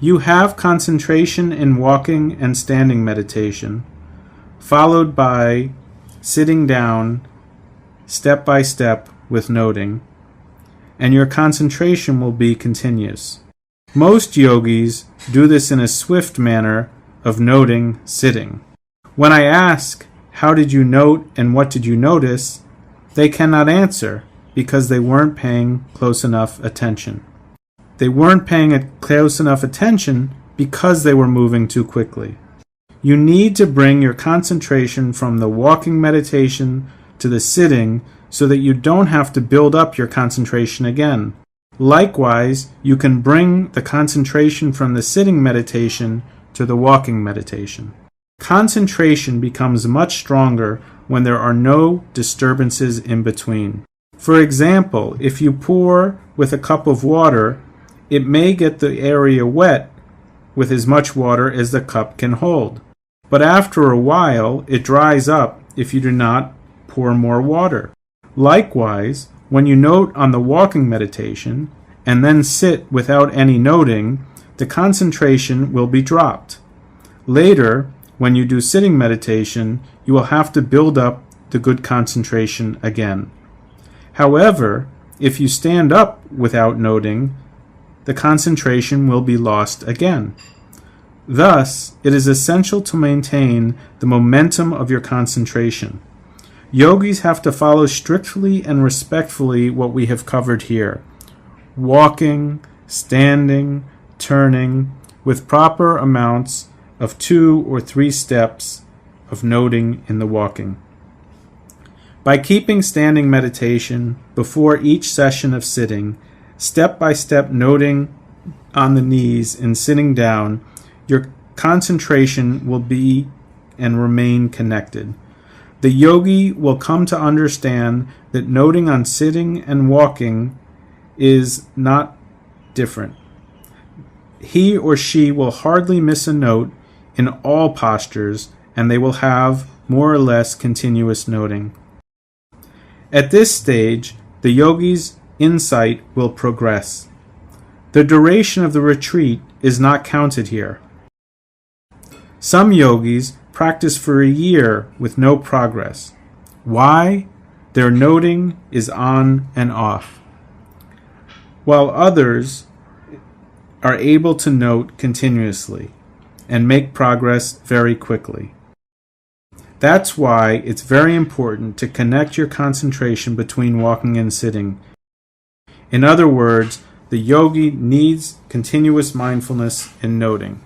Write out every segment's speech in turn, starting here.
You have concentration in walking and standing meditation, followed by sitting down step by step with noting, and your concentration will be continuous. Most yogis do this in a swift manner of noting sitting. When I ask, how did you note and what did you notice, they cannot answer because they weren't paying close enough attention. They weren't paying close enough attention because they were moving too quickly. You need to bring your concentration from the walking meditation to the sitting so that you don't have to build up your concentration again. Likewise, you can bring the concentration from the sitting meditation to the walking meditation. Concentration becomes much stronger when there are no disturbances in between. For example, if you pour with a cup of water, it may get the area wet with as much water as the cup can hold. But after a while, it dries up if you do not pour more water. Likewise, when you note on the walking meditation and then sit without any noting, the concentration will be dropped. Later, when you do sitting meditation, you will have to build up the good concentration again. However, if you stand up without noting, the concentration will be lost again. Thus, it is essential to maintain the momentum of your concentration. Yogis have to follow strictly and respectfully what we have covered here: walking, standing, turning, with proper amounts of 2 or 3 steps of noting in the walking. By keeping standing meditation before each session of sitting, step-by-step noting on the knees and sitting down, your concentration will be and remain connected. The yogi will come to understand that noting on sitting and walking is not different. He or she will hardly miss a note in all postures, and they will have more or less continuous noting. At this stage, the yogi's insight will progress. The duration of the retreat is not counted here. Some yogis practice for a year with no progress. Why? Their noting is on and off, while others are able to note continuously and make progress very quickly. That's why it's very important to connect your concentration between walking and sitting. In other words, the yogi needs continuous mindfulness in noting.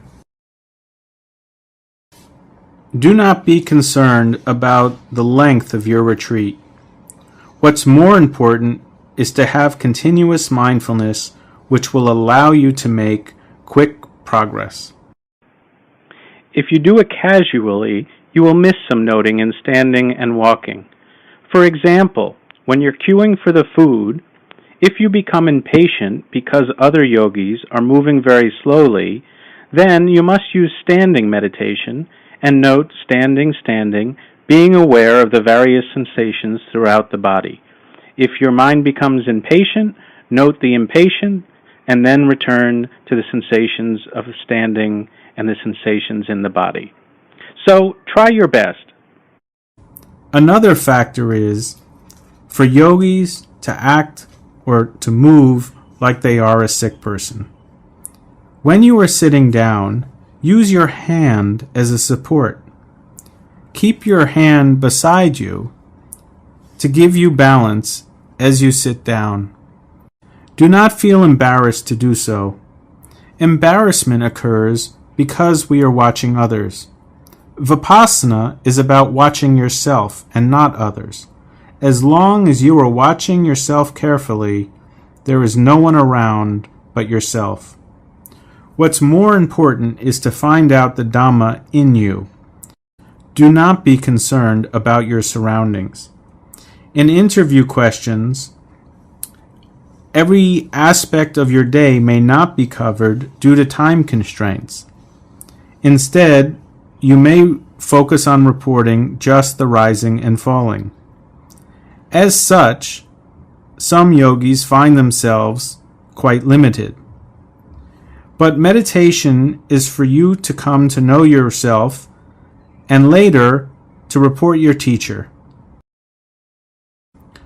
Do not be concerned about the length of your retreat. What's more important is to have continuous mindfulness, which will allow you to make quick progress. If you do it casually, you will miss some noting in standing and walking. For example, when you're queuing for the food, if you become impatient because other yogis are moving very slowly, then you must use standing meditation and note standing, being aware of the various sensations throughout the body. If your mind becomes impatient, note the impatient, and then return to the sensations of standing and the sensations in the body. So try your best. Another factor is for yogis to act or to move like they are a sick person. When you are sitting down, use your hand as a support. Keep your hand beside you to give you balance as you sit down. Do not feel embarrassed to do so. Embarrassment occurs because we are watching others. Vipassanā is about watching yourself and not others. As long as you are watching yourself carefully, there is no one around but yourself. What's more important is to find out the Dhamma in you. Do not be concerned about your surroundings. In interview questions, every aspect of your day may not be covered due to time constraints. Instead, you may focus on reporting just the rising and falling. As such, some yogis find themselves quite limited. But meditation is for you to come to know yourself and later to report your teacher.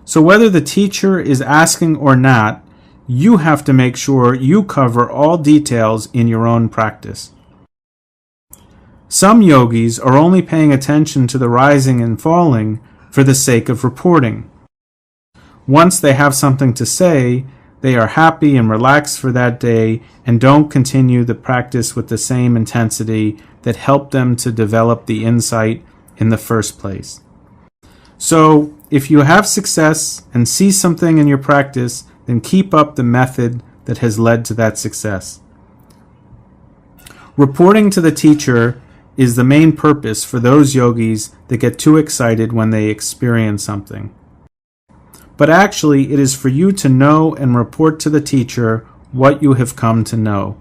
So whether the teacher is asking or not, you have to make sure you cover all details in your own practice. Some yogis are only paying attention to the rising and falling for the sake of reporting. Once they have something to say, they are happy and relaxed for that day and don't continue the practice with the same intensity that helped them to develop the insight in the first place. So, if you have success and see something in your practice, then keep up the method that has led to that success. Reporting to the teacher is the main purpose for those yogis that get too excited when they experience something. But actually, it is for you to know and report to the teacher what you have come to know.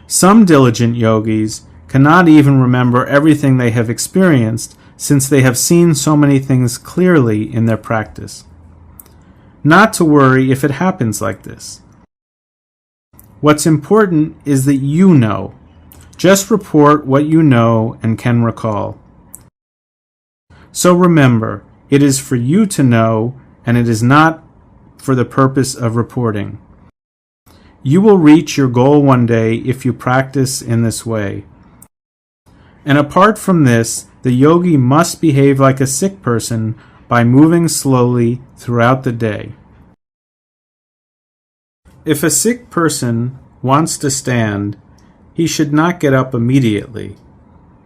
Some diligent yogis cannot even remember everything they have experienced since they have seen so many things clearly in their practice. Not to worry if it happens like this. What's important is that you know. Just report what you know and can recall. So remember, it is for you to know, and it is not for the purpose of reporting. You will reach your goal one day if you practice in this way. And apart from this, the yogi must behave like a sick person by moving slowly throughout the day. If a sick person wants to stand, he should not get up immediately,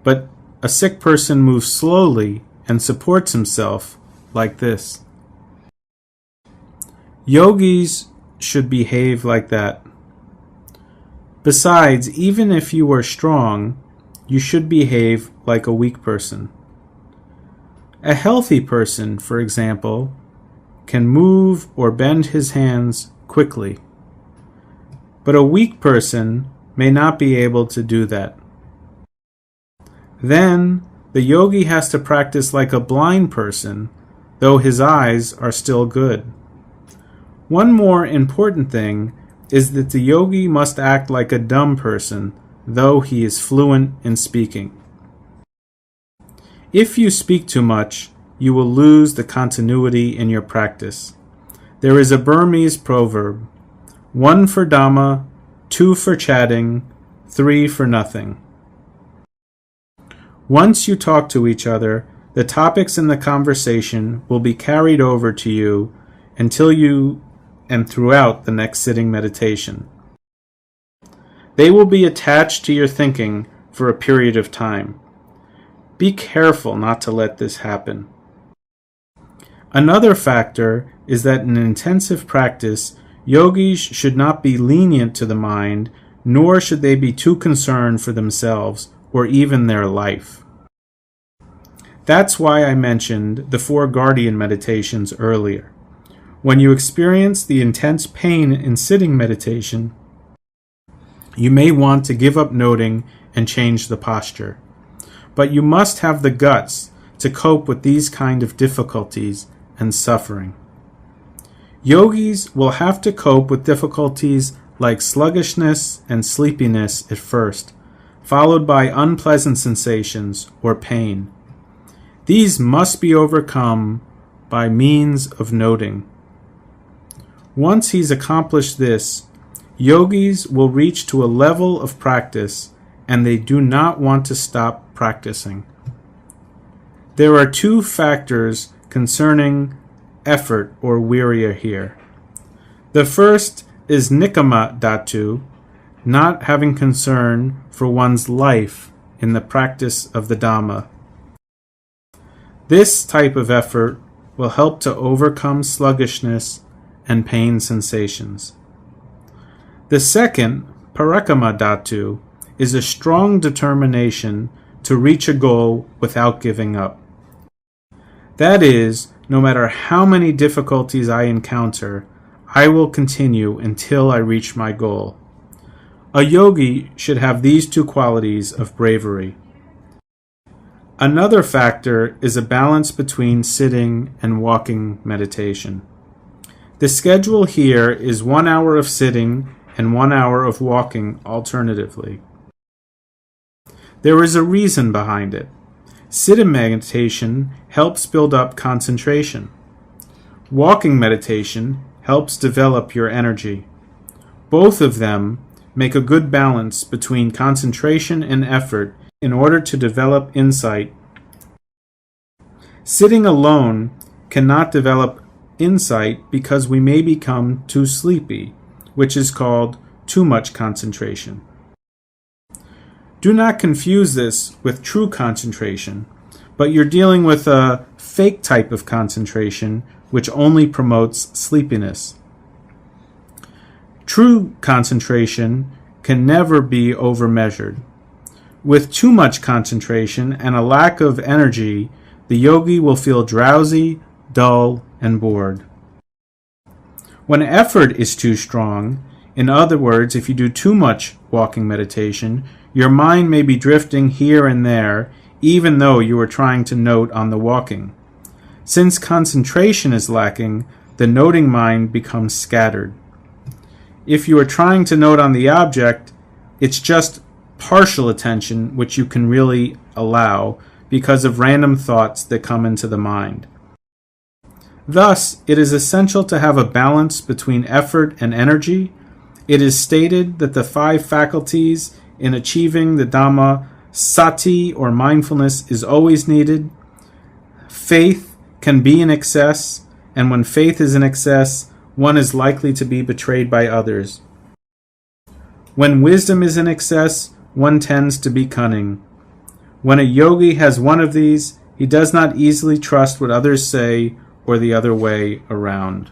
but a sick person moves slowly and supports himself like this. Yogis should behave like that. Besides, even if you are strong, you should behave like a weak person. A healthy person, for example, can move or bend his hands quickly. But a weak person may not be able to do that. Then, the yogi has to practice like a blind person, though his eyes are still good. One more important thing is that the yogi must act like a dumb person, though he is fluent in speaking. If you speak too much, you will lose the continuity in your practice. There is a Burmese proverb, 1 for Dhamma, 2 for chatting, 3 for nothing. Once you talk to each other, the topics in the conversation will be carried over to you until you and throughout the next sitting meditation. They will be attached to your thinking for a period of time. Be careful not to let this happen. Another factor is that in intensive practice, yogis should not be lenient to the mind, nor should they be too concerned for themselves or even their life. That's why I mentioned the 4 guardian meditations earlier. When you experience the intense pain in sitting meditation, you may want to give up noting and change the posture. But you must have the guts to cope with these kind of difficulties and suffering. Yogis will have to cope with difficulties like sluggishness and sleepiness at first, followed by unpleasant sensations or pain. These must be overcome by means of noting. Once he's accomplished this, yogis will reach to a level of practice and they do not want to stop practicing. There are 2 factors concerning effort or virya here. The first is nikama dhatu, not having concern for one's life in the practice of the Dhamma. This type of effort will help to overcome sluggishness and pain sensations. The second, parakama dhatu, is a strong determination to reach a goal without giving up. That is, no matter how many difficulties I encounter, I will continue until I reach my goal. A yogi should have these 2 qualities of bravery. Another factor is a balance between sitting and walking meditation. The schedule here is 1 hour of sitting and 1 hour of walking alternatively. There is a reason behind it. Sitting meditation helps build up concentration. Walking meditation helps develop your energy. Both of them make a good balance between concentration and effort in order to develop insight. Sitting alone cannot develop insight because we may become too sleepy, which is called too much concentration. Do not confuse this with true concentration, but you're dealing with a fake type of concentration which only promotes sleepiness. True concentration can never be overmeasured. With too much concentration and a lack of energy, the yogi will feel drowsy, dull, and bored. When effort is too strong, in other words, if you do too much walking meditation, your mind may be drifting here and there, even though you are trying to note on the walking. Since concentration is lacking, the noting mind becomes scattered. If you are trying to note on the object, it's just partial attention which you can really allow because of random thoughts that come into the mind. Thus, it is essential to have a balance between effort and energy. It is stated that the 5 faculties in achieving the Dhamma, sati or mindfulness, is always needed. Faith can be in excess, and when faith is in excess, one is likely to be betrayed by others. When wisdom is in excess, one tends to be cunning. When a yogi has one of these, he does not easily trust what others say or the other way around.